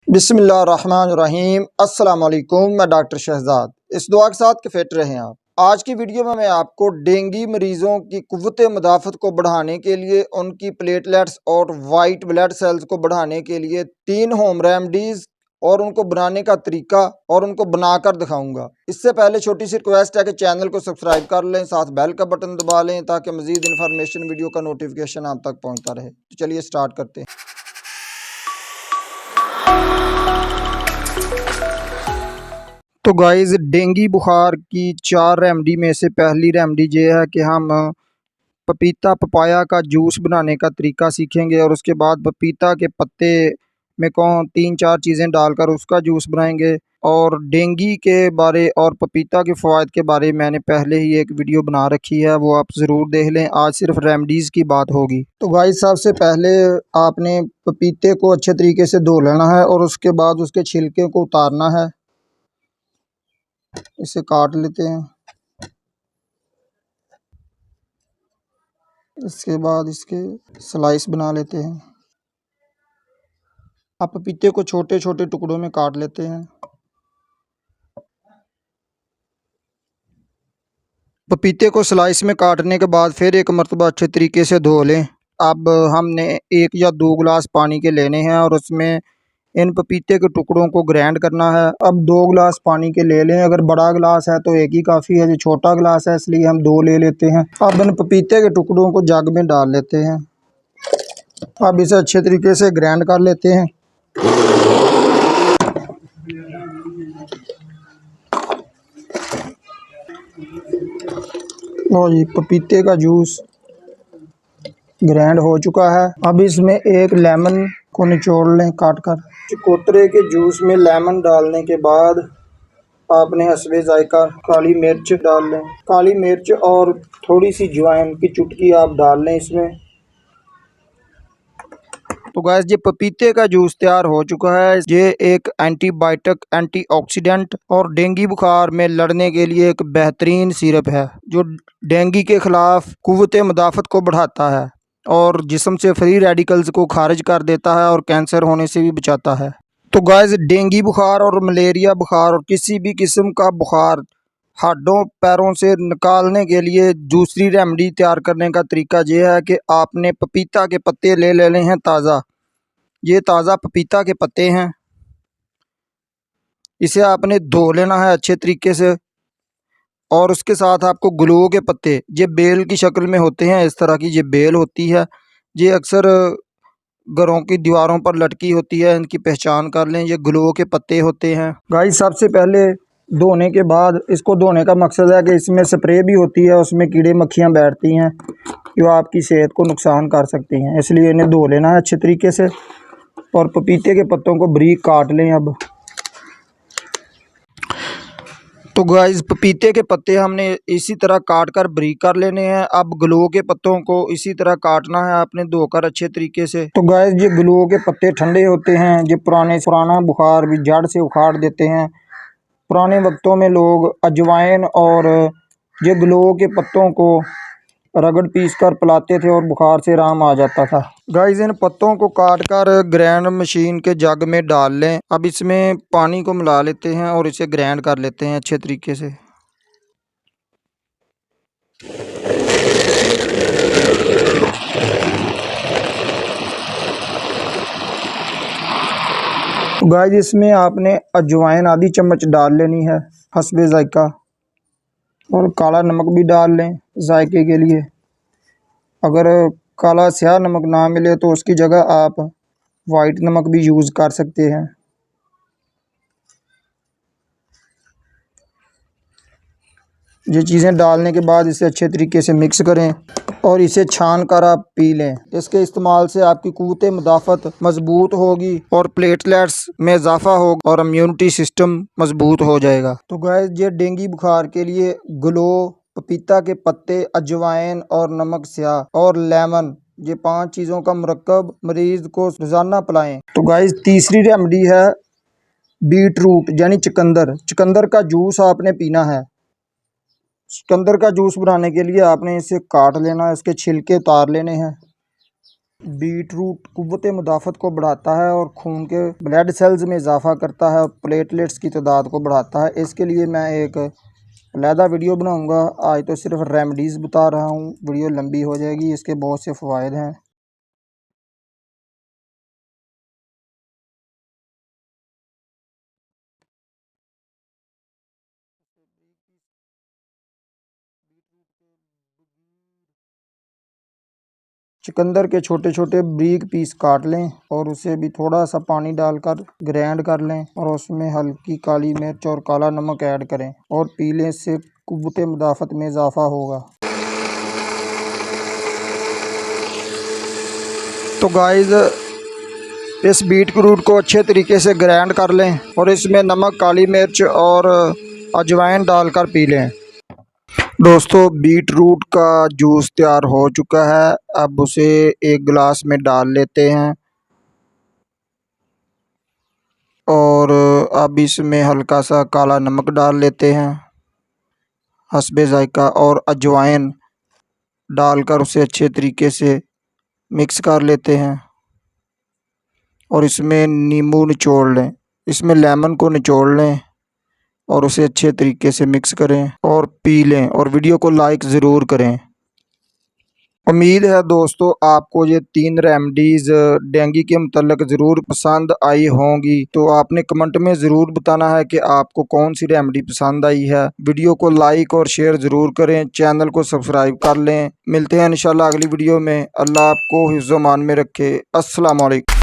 बिस्मिल्लाहिर्रहमानिर्रहीम। अस्सलाम वालेकुम। मैं डॉक्टर शहजाद। इस दुआ के साथ कि फिट रहें आप। आज की वीडियो में मैं आपको डेंगू मरीज़ों की कुव्वत मुदाफ़त को बढ़ाने के लिए, उनकी प्लेटलेट्स और वाइट ब्लड सेल्स को बढ़ाने के लिए 3 होम रेमडीज़ और उनको बनाने का तरीका और उनको बनाकर दिखाऊंगा। इससे पहले छोटी सी रिक्वेस्ट है कि चैनल को सब्सक्राइब कर लें, साथ बेल का बटन दबा लें ताकि मज़ीद इन्फॉर्मेशन वीडियो का नोटिफिकेशन आप तक पहुँचता रहे। तो चलिए स्टार्ट करते हैं। तो गाइस, डेंगू बुखार की 4 रेमडी में से पहली रेमडी ये है कि हम पपीता पपाया का जूस बनाने का तरीका सीखेंगे और उसके बाद पपीता के पत्ते में 3-4 चीज़ें डालकर उसका जूस बनाएंगे। और डेंगू के बारे और पपीता के फ़वाइद के बारे में मैंने पहले ही एक वीडियो बना रखी है, वो आप ज़रूर देख लें। आज सिर्फ रेमडीज़ की बात होगी। तो गाइस, सबसे पहले आपने पपीते को अच्छे तरीके से धो लेना है और उसके बाद उसके छिलके को उतारना है। इसे काट लेते हैं। इसके बाद इसके स्लाइस बना लेते हैं। अब पपीते को छोटे छोटे टुकड़ों में काट लेते हैं। पपीते को स्लाइस में काटने के बाद फिर एक मरतबा अच्छे तरीके से धो लें। अब हमने 1 या 2 गिलास पानी के लेने हैं और उसमें इन पपीते के टुकड़ों को ग्राइंड करना है। अब 2 गिलास पानी के ले लें। अगर बड़ा गिलास है तो एक ही काफ़ी है, जो छोटा गिलास है इसलिए हम 2 ले लेते हैं। अब इन पपीते के टुकड़ों को जग में डाल लेते हैं। अब इसे अच्छे तरीके से ग्राइंड कर लेते हैं। लो जी, पपीते का जूस ग्राइंड हो चुका है। अब इसमें एक लेमन को निचोड़ लें काट कर। चकोतरे के जूस में लेमन डालने के बाद आपने हस्बे जायका काली मिर्च डाल लें। काली मिर्च और थोड़ी सी अजवाइन की चुटकी आप डाल लें इसमें। तो गैस, ये पपीते का जूस तैयार हो चुका है। ये एक एंटीबायोटिक, एंटीऑक्सीडेंट और डेंगू बुखार में लड़ने के लिए एक बेहतरीन सिरप है, जो डेंगू के खिलाफ कुव्वत मुदाफ़त को बढ़ाता है और जिस्म से फ्री रेडिकल्स को खारिज कर देता है और कैंसर होने से भी बचाता है। तो गाइस, डेंगू बुखार और मलेरिया बुखार और किसी भी किस्म का बुखार हड्डों पैरों से निकालने के लिए दूसरी रेमडी तैयार करने का तरीका ये है कि आपने पपीता के पत्ते ले लेने हैं ताज़ा। ये ताज़ा पपीता के पत्ते हैं। इसे आपने धो लेना है अच्छे तरीके से और उसके साथ आपको ग्लो के पत्ते, ये बेल की शक्ल में होते हैं, इस तरह की ये बेल होती है। ये अक्सर घरों की दीवारों पर लटकी होती है, इनकी पहचान कर लें। ये ग्लो के पत्ते होते हैं। गाइस, सबसे पहले धोने के बाद, इसको धोने का मकसद है कि इसमें स्प्रे भी होती है, उसमें कीड़े मक्खियाँ बैठती हैं जो आपकी सेहत को नुकसान कर सकती हैं, इसलिए इन्हें धो लेना है अच्छे तरीके से और पपीते के पत्तों को बारीक काट लें। अब तो गाइस, पपीते के पत्ते हमने इसी तरह काट कर बारीक कर लेने हैं। अब ग्लो के पत्तों को इसी तरह काटना है आपने धोकर अच्छे तरीके से। तो गाइस, ये ग्लो के पत्ते ठंडे होते हैं, ये पुराना बुखार भी जड़ से उखाड़ देते हैं। पुराने वक्तों में लोग अजवाइन और ये ग्लो के पत्तों को रगड़ पीस कर पिलाते थे और बुखार से आराम आ जाता था। गाइस, इन पत्तों को काट कर ग्राइंड मशीन के जग में डाल लें। अब इसमें पानी को मिला लेते हैं और इसे ग्राइंड कर लेते हैं अच्छे तरीके से। गाइस, इसमें आपने अजवाइन आधी चम्मच डाल लेनी है हस्बे जायका, और काला नमक भी डाल लें जायके के लिए। अगर काला स्याह नमक ना मिले तो उसकी जगह आप वाइट नमक भी यूज़ कर सकते हैं। ये चीज़ें डालने के बाद इसे अच्छे तरीके से मिक्स करें और इसे छान कर आप पी लें। इसके इस्तेमाल से आपकी कुव्वत मुदाफ़त मजबूत होगी और प्लेटलेट्स में इजाफा होगा और इम्यूनिटी सिस्टम मजबूत हो जाएगा। तो गाइस, ये डेंगू बुखार के लिए ग्लो, पपीता के पत्ते, अजवाइन और नमक स्याह और लेमन, ये 5 चीज़ों का मुरक्कब मरीज़ को रोज़ाना पिलाएं। तो गाइस, तीसरी रेमडी है बीट रूट यानी चुकंदर। चुकंदर का जूस आपने पीना है। चुकंदर का जूस बनाने के लिए आपने इसे काट लेना है, इसके छिलके उतार लेने हैं। बीट रूट कुव्वत मुदाफ़त को बढ़ाता है और खून के ब्लड सेल्स में इजाफ़ा करता है और प्लेटलेट्स की तादाद को बढ़ाता है। इसके लिए मैं एक अलहदा वीडियो बनाऊंगा। आज तो सिर्फ रेमेडीज़ बता रहा हूँ, वीडियो लंबी हो जाएगी। इसके बहुत से फ़वाइद हैं। चुकंदर के छोटे छोटे बारीक पीस काट लें और उसे भी थोड़ा सा पानी डालकर ग्राइंड कर लें और उसमें हल्की काली मिर्च और काला नमक ऐड करें और पी लें। इससे कुव्वत मुदाफ़त में इजाफ़ा होगा। तो गाइस, इस बीट रूट को अच्छे तरीके से ग्राइंड कर लें और इसमें नमक, काली मिर्च और अजवाइन डालकर पी लें। दोस्तों, बीट रूट का जूस तैयार हो चुका है। अब उसे एक गिलास में डाल लेते हैं और अब इसमें हल्का सा काला नमक डाल लेते हैं हस्बे ज़ायका और अजवाइन डालकर उसे अच्छे तरीके से मिक्स कर लेते हैं और इसमें नींबू निचोड़ लें, इसमें लेमन को निचोड़ लें और उसे अच्छे तरीके से मिक्स करें और पी लें और वीडियो को लाइक ज़रूर करें। उम्मीद है दोस्तों आपको ये 3 रेमेडीज़ डेंगू के मतलब ज़रूर पसंद आई होंगी। तो आपने कमेंट में ज़रूर बताना है कि आपको कौन सी रेमेडी पसंद आई है। वीडियो को लाइक और शेयर ज़रूर करें, चैनल को सब्सक्राइब कर लें। मिलते हैं इंशाल्लाह अगली वीडियो में। अल्लाह आपको हिफ्ज़-ओ-मान में रखे। अस्सलाम वालेकुम।